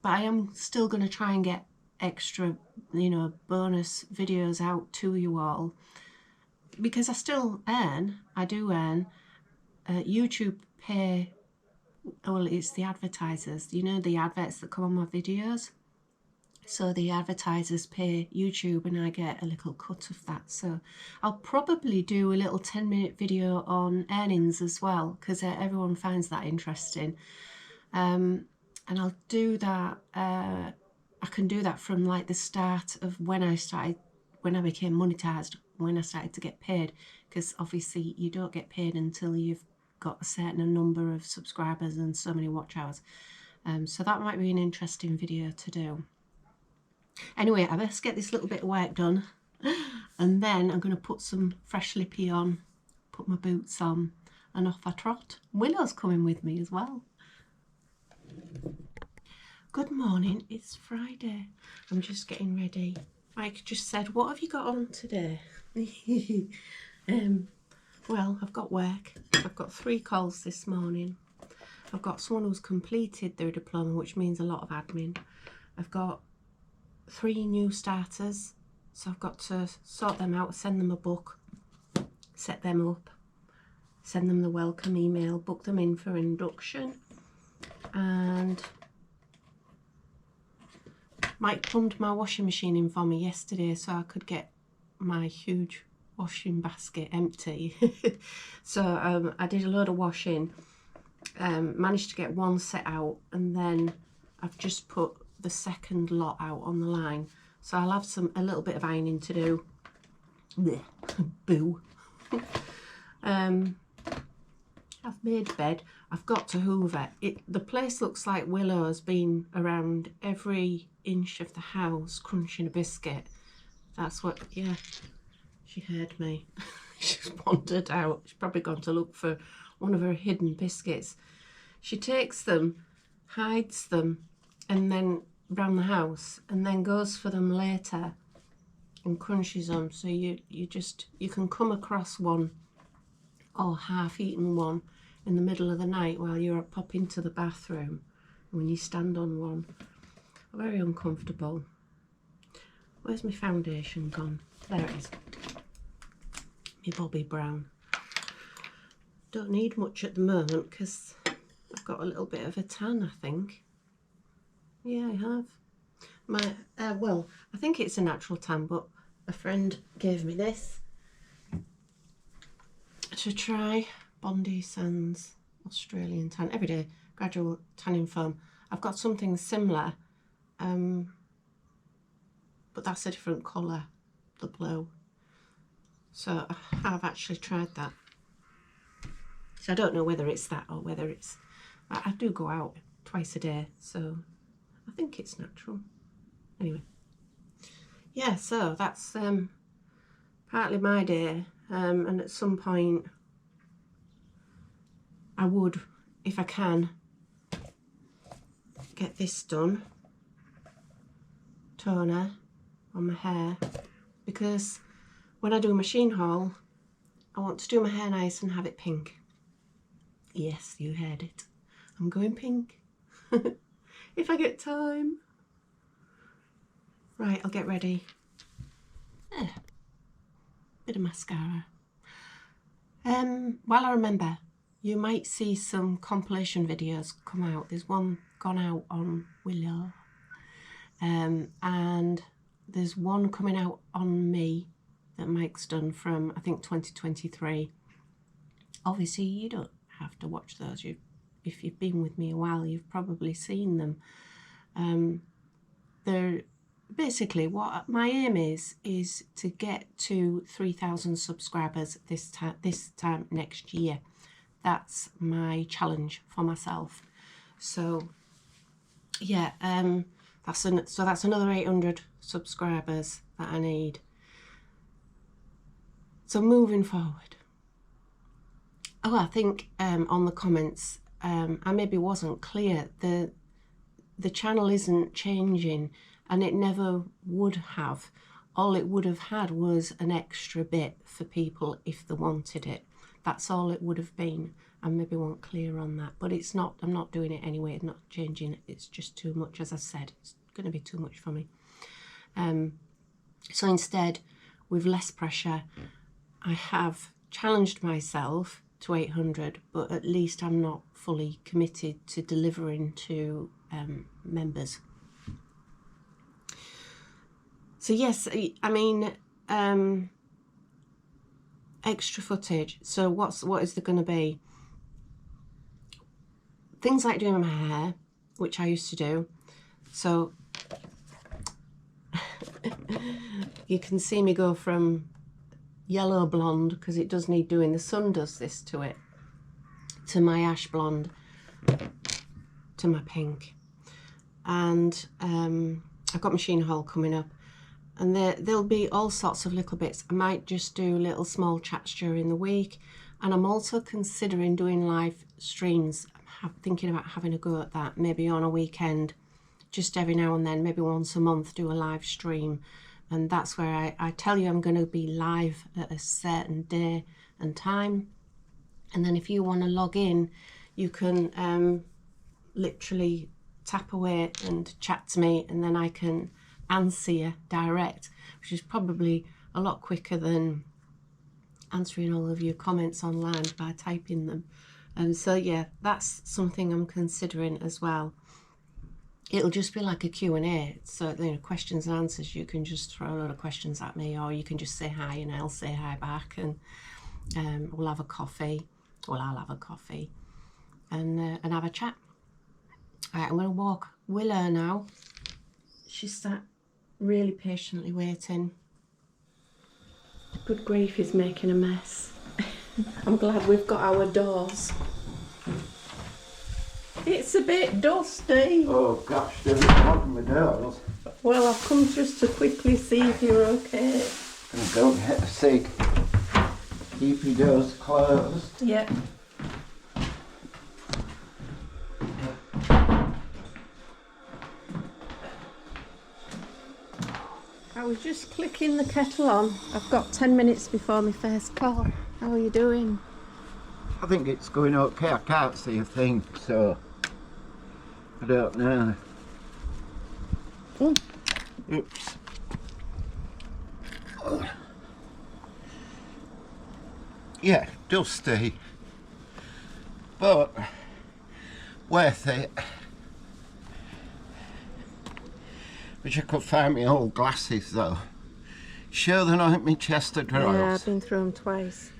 [SPEAKER 1] But I am still going to try and get extra, bonus videos out to you all, because I still earn. I do earn. YouTube pay, well, it's the advertisers, the adverts that come on my videos. So the advertisers pay YouTube and I get a little cut of that. So I'll probably do a little 10-minute video on earnings as well, because everyone finds that interesting. And I'll do that, I can do that from like the start of when I became monetized, when I started to get paid, because obviously you don't get paid until you've got a certain number of subscribers and so many watch hours. So that might be an interesting video to do. Anyway, I best get this little bit of work done, and then I'm going to put some fresh lippy on, put my boots on, and off I trot. Willow's coming with me as well. Good morning, it's Friday. I'm just getting ready. Mike just said, what have you got on today? Well, I've got work. I've got 3 calls this morning. I've got someone who's completed their diploma, which means a lot of admin. I've got 3 new starters, so I've got to sort them out, send them a book, set them up, send them the welcome email, book them in for induction, and Mike plumbed my washing machine in for me yesterday so I could get my huge washing basket empty. So I did a load of washing, managed to get 1 set out, and then I've just put the second lot out on the line, so I'll have a little bit of ironing to do. Blech. Boo. I've made bed. I've got to hoover it. The place looks like Willow has been around every inch of the house crunching a biscuit. That's what, yeah, she heard me. She's wandered out. She's probably gone to look for one of her hidden biscuits. She takes them, hides them, and then around the house, and then goes for them later and crunches them. So you can come across one, or half-eaten one, in the middle of the night while you're pop into the bathroom. When you stand on one, very uncomfortable. Where's my foundation gone? There it is. My Bobby Brown. Don't need much at the moment because I've got a little bit of a tan, I think. Yeah, I have. Well, I think it's a natural tan, but a friend gave me this to try. Bondi Sands Australian Tan Everyday Gradual Tanning Foam. I've got something similar, but that's a different colour, the blue. So I have actually tried that. So I don't know whether it's that or whether it's... I do go out twice a day, so I think it's natural. Anyway. Yeah, so that's partly my day, and at some point I would, if I can, get this done. Toner on my hair, because when I do a machine haul, I want to do my hair nice and have it pink. Yes, you heard it. I'm going pink. If I get time. Right, I'll get ready. Bit of mascara. While I remember, you might see some compilation videos come out. There's one gone out on Willow, and there's one coming out on me that Mike's done from, I think, 2023. Obviously, you don't have to watch those. If you've been with me a while, you've probably seen them. They're basically, what my aim is to get to 3,000 subscribers this time next year. That's my challenge for myself. So yeah, that's another 800 subscribers that I need. So moving forward. Oh, I think on the comments, I maybe wasn't clear. the channel isn't changing, and it never would have. All it would have had was an extra bit for people if they wanted it. That's all it would have been. I maybe weren't clear on that, but it's not, I'm not doing it anyway, it's not changing. It's just too much, as I said. It's going to be too much for me. So instead, with less pressure, I have challenged myself to 800, but at least I'm not fully committed to delivering to members. So yes, I mean, extra footage. So what is there going to be? Things like doing my hair, which I used to do. So you can see me go from yellow blonde, because it does need doing, the sun does this to it, to my ash blonde, to my pink. And I've got machine haul coming up, and there'll be all sorts of little bits. I might just do little small chats during the week, and I'm also considering doing live streams. I'm thinking about having a go at that, maybe on a weekend, just every now and then, maybe once a month, do a live stream. And that's where I tell you I'm going to be live at a certain day and time. And then if you want to log in, you can literally tap away and chat to me, and then I can answer you direct, which is probably a lot quicker than answering all of your comments online by typing them. And so yeah, that's something I'm considering as well. It'll just be like a Q&A, so you know, questions and answers. You can just throw a lot of questions at me, or you can just say hi and I'll say hi back, and we'll have a coffee. Well, I'll have a coffee and have a chat. All right, I'm going to walk Willow now. She's sat really patiently waiting. Good grief, he's making a mess. I'm glad we've got our doors. It's a bit dusty.
[SPEAKER 2] Oh gosh, there's a problem with those.
[SPEAKER 1] Well, I've come just to quickly see if you're okay.
[SPEAKER 2] Gonna go get a cig. Keep your doors closed.
[SPEAKER 1] Yeah. I was just clicking the kettle on. I've got 10 minutes before my first call. How are you doing?
[SPEAKER 2] I think it's going okay. I can't see a thing, so I don't know.
[SPEAKER 1] Oh.
[SPEAKER 2] Oops. Yeah, dusty, but worth it. Wish I could find my old glasses though. Sure they're not at my chest of drawers?
[SPEAKER 1] Yeah, I've been through them twice.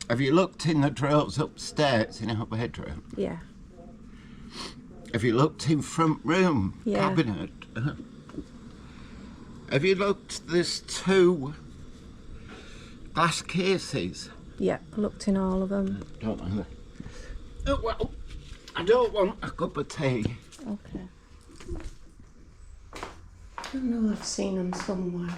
[SPEAKER 2] Have you looked in the drawers upstairs in our bedroom?
[SPEAKER 1] Yeah.
[SPEAKER 2] Have you looked in front room cabinet? Have you looked, there's 2 glass cases?
[SPEAKER 1] Yeah, I looked in all of them.
[SPEAKER 2] Don't know. Oh, well, I don't want a cup of tea.
[SPEAKER 1] Okay. I know I've seen them somewhere.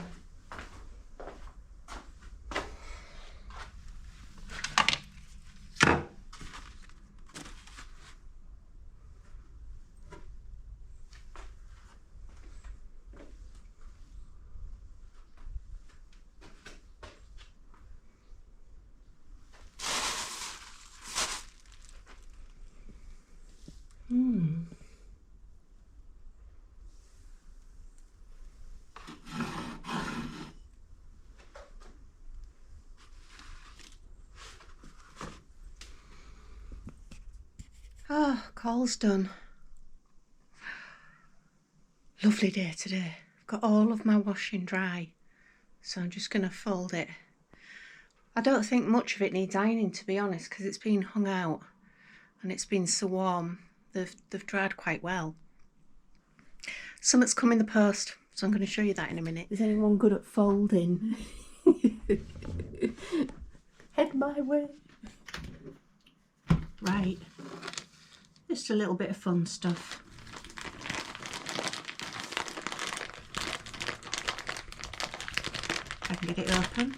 [SPEAKER 1] Oh, call's done. Lovely day today. I've got all of my washing dry, so I'm just going to fold it. I don't think much of it needs ironing, to be honest, because it's been hung out and it's been so warm. They've dried quite well. Something's come in the post, so I'm going to show you that in a minute. Is anyone good at folding? Head my way. Right. Just a little bit of fun stuff. If I can get it open.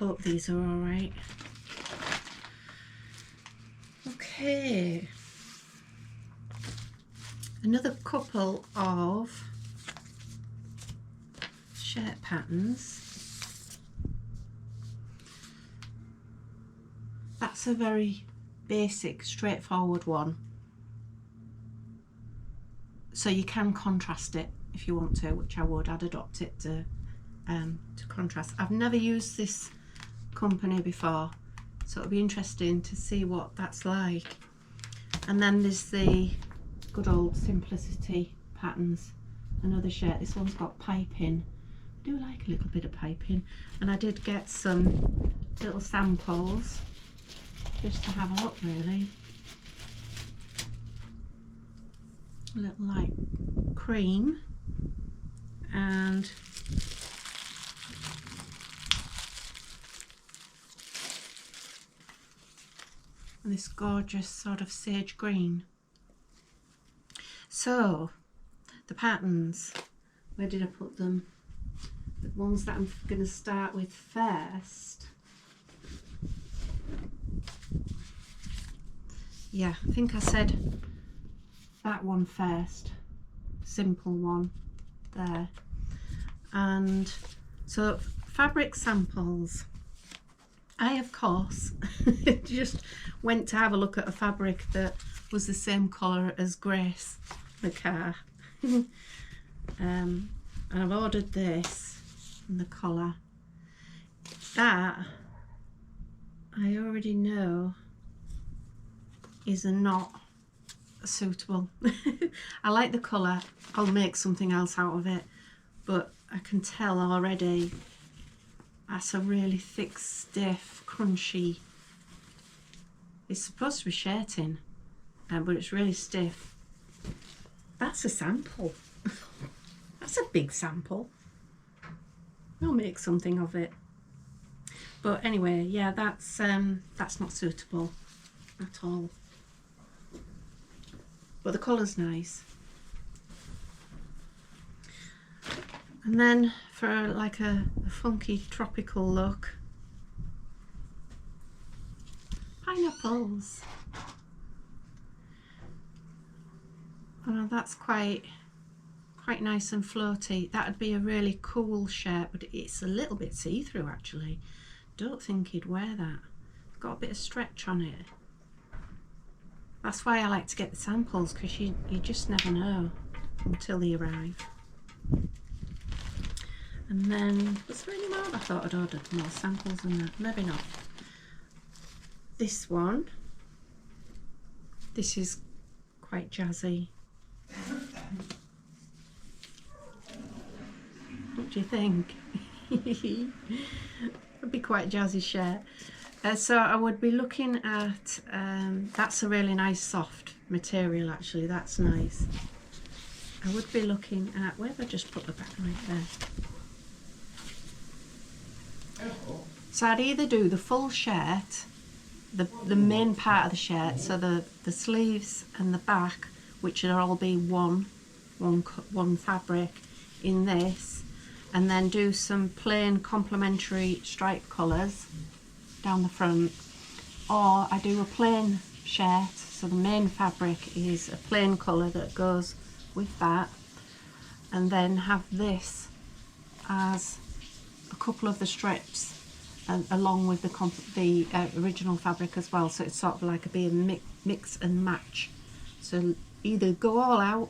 [SPEAKER 1] hope these are all right. Okay, another couple of shirt patterns. That's a very basic, straightforward one. So you can contrast it if you want to, which I would. I'd adopt it to contrast. I've never used this company before, so it'll be interesting to see what that's like. And then there's the good old Simplicity patterns, another shirt. This one's got piping. I do like a little bit of piping, and I did get some little samples just to have a look, really. A little light cream and this gorgeous sort of sage green. So the patterns, where did I put them? The ones that I'm going to start with first. Yeah, I think I said that one first, simple one there. And so fabric samples. I, of course, just went to have a look at a fabric that was the same colour as Grace, the car. And I've ordered this in the collar. That I already know is not suitable. I like the colour, I'll make something else out of it, but I can tell already that's a really thick, stiff, crunchy. It's supposed to be shirting, but it's really stiff. That's a sample. That's a big sample. I'll make something of it. But anyway, yeah, that's not suitable at all. But the colour's nice. And then for like a funky tropical look, pineapples. Oh, that's quite nice and floaty. That would be a really cool shirt, but it's a little bit see-through actually. Don't think he'd wear that. Got a bit of stretch on it. That's why I like to get the samples, because you just never know until they arrive. And then, was there any more? I thought I'd ordered more samples than that. Maybe not. This one. This is quite jazzy. What do you think? It'd be quite a jazzy shirt. So I would be looking at, that's a really nice soft material actually, that's nice. I would be looking at, where have I just put the back right there? So I'd either do the full shirt, the main part of the shirt, so the sleeves and the back, which would all be one fabric in this, and then do some plain complementary stripe colours down the front, or I do a plain shirt, so the main fabric is a plain colour that goes with that, and then have this as a couple of the strips and along with the original fabric as well, so it's sort of like a mix and match. So either go all out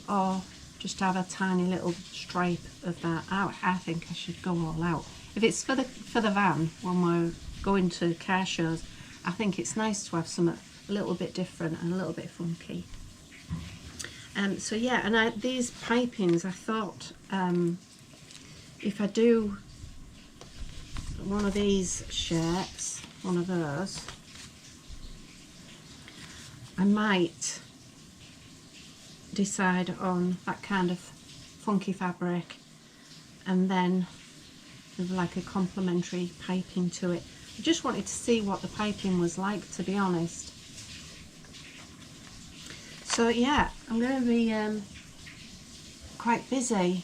[SPEAKER 1] or just have a tiny little stripe of that. I think I should go all out. If it's for the van when we're going to car shows, I think it's nice to have something a little bit different and a little bit funky. So yeah, and these pipings, I thought if I do one of these shirts, one of those, I might decide on that kind of funky fabric and then with like a complementary piping to it. I just wanted to see what the piping was like, to be honest. So yeah, I'm going to be quite busy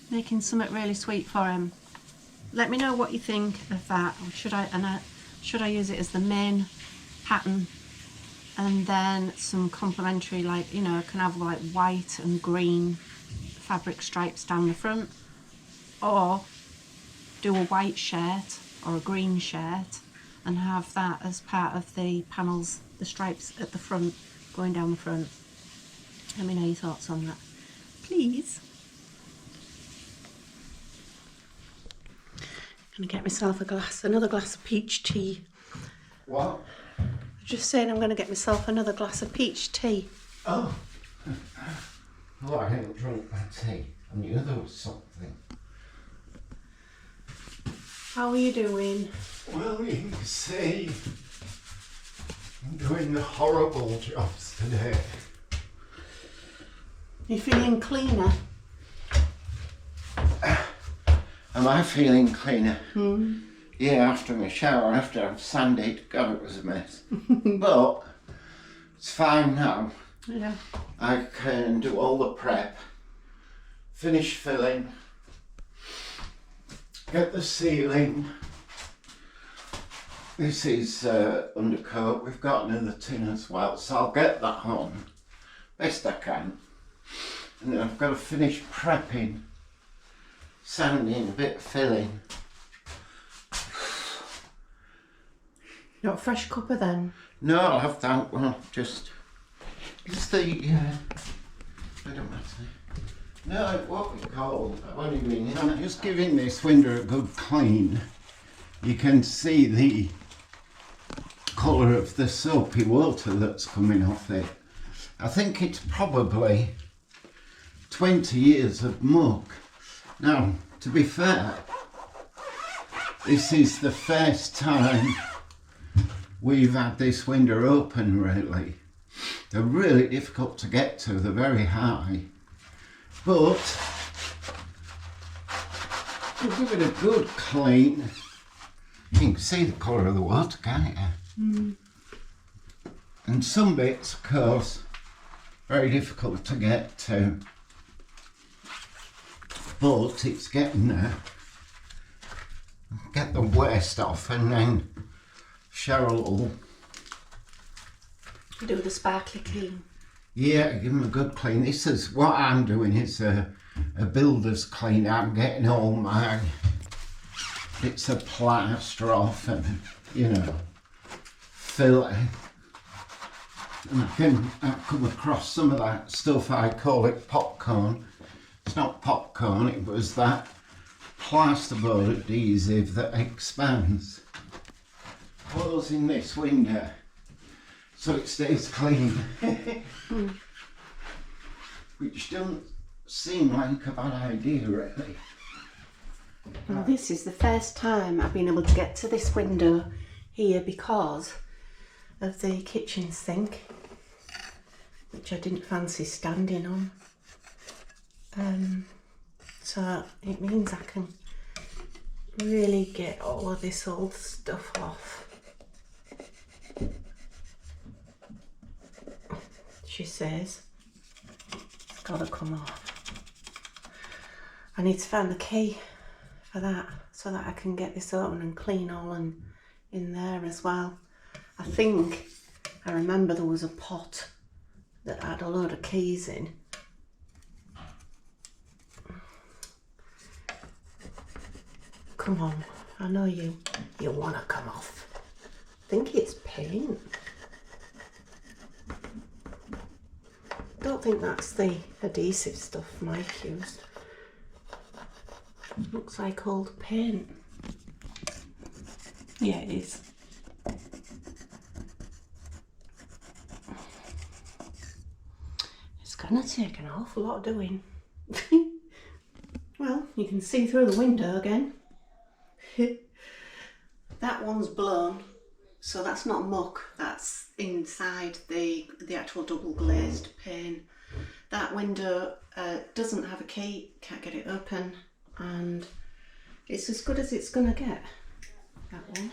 [SPEAKER 1] making something really sweet for him. let me know what you think of that. Or should I use it as the main pattern, and then some complementary, like, you know, I can have like white and green fabric stripes down the front, or do a white shirt or a green shirt and have that as part of the panels, the stripes at the front going down the front. Let me know your thoughts on that, please. I'm gonna get myself another glass of peach tea.
[SPEAKER 2] What?
[SPEAKER 1] Just saying, I'm gonna get myself another glass of peach tea.
[SPEAKER 2] Oh. Oh, I didn't drink my tea. I knew there was something.
[SPEAKER 1] How are you doing?
[SPEAKER 2] Well, you can see I'm doing the horrible jobs today.
[SPEAKER 1] You feeling cleaner?
[SPEAKER 2] Am I feeling cleaner? Yeah, after my shower, after I've sanded. God, it was a mess. But it's fine now.
[SPEAKER 1] Yeah.
[SPEAKER 2] I can do all the prep, finish filling, get the ceiling. This is undercoat. We've got another tin as well, so I'll get that on best I can. And then I've got to finish prepping, sanding, a bit of filling.
[SPEAKER 1] Not a fresh cuppa then?
[SPEAKER 2] No, I'll have that one. Just it's the I don't matter. No, what we call, I've only been in. I'm just giving this window a good clean. You can see the colour of the soapy water that's coming off it. I think it's probably 20 years of muck. Now, to be fair, this is the first time we've had this window open, really. They're really difficult to get to, they're very high. But we'll give it a good clean. You can see the colour of the water, can't you? And some bits, of course, very difficult to get to. But it's getting there. Get the worst off, and then Cheryl will
[SPEAKER 1] Do the sparkly clean.
[SPEAKER 2] Yeah, give them a good clean. This is what I'm doing, is a builder's clean. I'm getting all my bits of plaster off and, you know, filling. And I've come across some of that stuff, I call it popcorn. It's not popcorn, it was that plasterboard adhesive that expands, closing this window so it stays clean. Which don't seem like a bad idea, really.
[SPEAKER 1] Well, this is the first time I've been able to get to this window here because of the kitchen sink, which I didn't fancy standing on. So it means I can really get all of this old stuff off. She says it's got to come off. I need to find the key for that so that I can get this open and clean all in there as well. I think I remember there was a pot that had a load of keys in. Come on, I know you want to come off. I think it's paint. Don't think that's the adhesive stuff Mike used. Looks like old paint. Yeah, it is. It's gonna take an awful lot doing. Well, you can see through the window again. That one's blown, so that's not muck, that's inside the actual double glazed pane. That window doesn't have a key, can't get it open, and it's as good as it's gonna get, that one.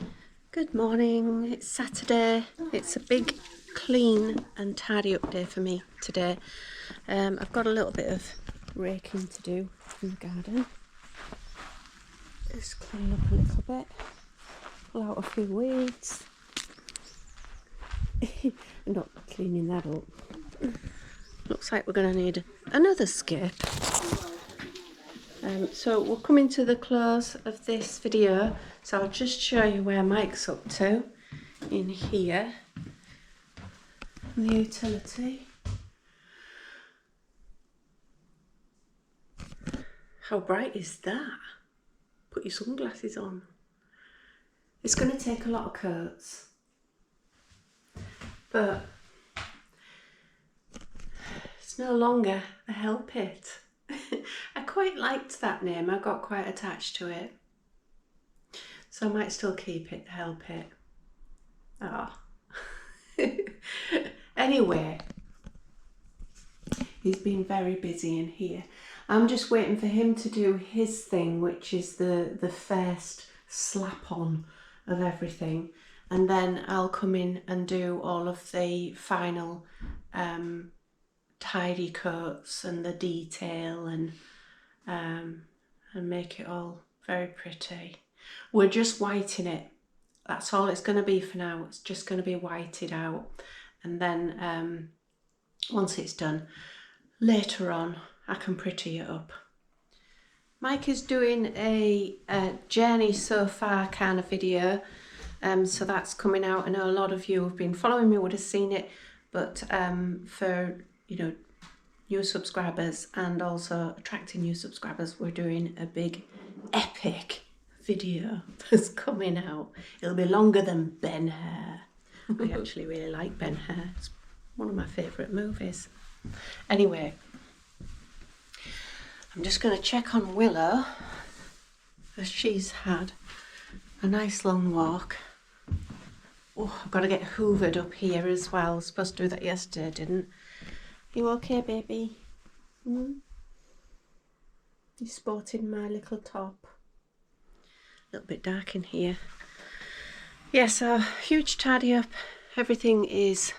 [SPEAKER 1] Good morning, it's Saturday. It's a big clean and tidy up day for me today. I've got a little bit of raking to do in the garden. Just clean up a little bit, pull out a few weeds. I'm not cleaning that up. Looks like we're going to need another skip. So we're coming to the close of this video, so I'll just show you where Mike's up to in here. The utility. How bright is that? Put your sunglasses on. It's going to take a lot of coats, but it's no longer a hell pit. I quite liked that name. I got quite attached to it, so I might still keep it hell pit. Oh. Anyway, he's been very busy in here. I'm just waiting for him to do his thing, which is the first slap on of everything, and then I'll come in and do all of the final tidy coats and the detail and make it all very pretty. We're just whiting it. That's all it's going to be for now. It's just going to be whited out, and then once it's done, later on I can pretty it up. Mike is doing a journey so far kind of video, so that's coming out. I know a lot of you have been following me would have seen it, but for new subscribers and also attracting new subscribers, we're doing a big epic video that's coming out. It'll be longer than Ben-Hur. I actually really like Ben-Hur. It's one of my favourite movies. Anyway, I'm just going to check on Willow, as she's had a nice long walk. Oh, I've got to get hoovered up here as well. I was supposed to do that yesterday, didn't. You okay, baby? You sporting my little top? A little bit dark in here. Yeah, so huge tidy up. Everything is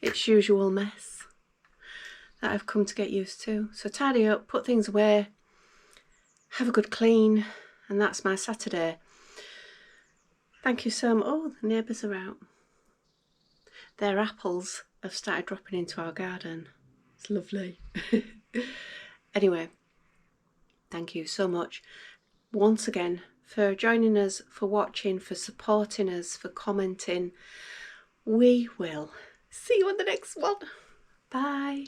[SPEAKER 1] its usual mess that I've come to get used to. So tidy up, put things away, have a good clean, and that's my Saturday. Thank you so much. Oh, the neighbours are out. Their apples have started dropping into our garden. It's lovely. Anyway, thank you so much once again for joining us, for watching, for supporting us, for commenting. We will see you on the next one. Bye.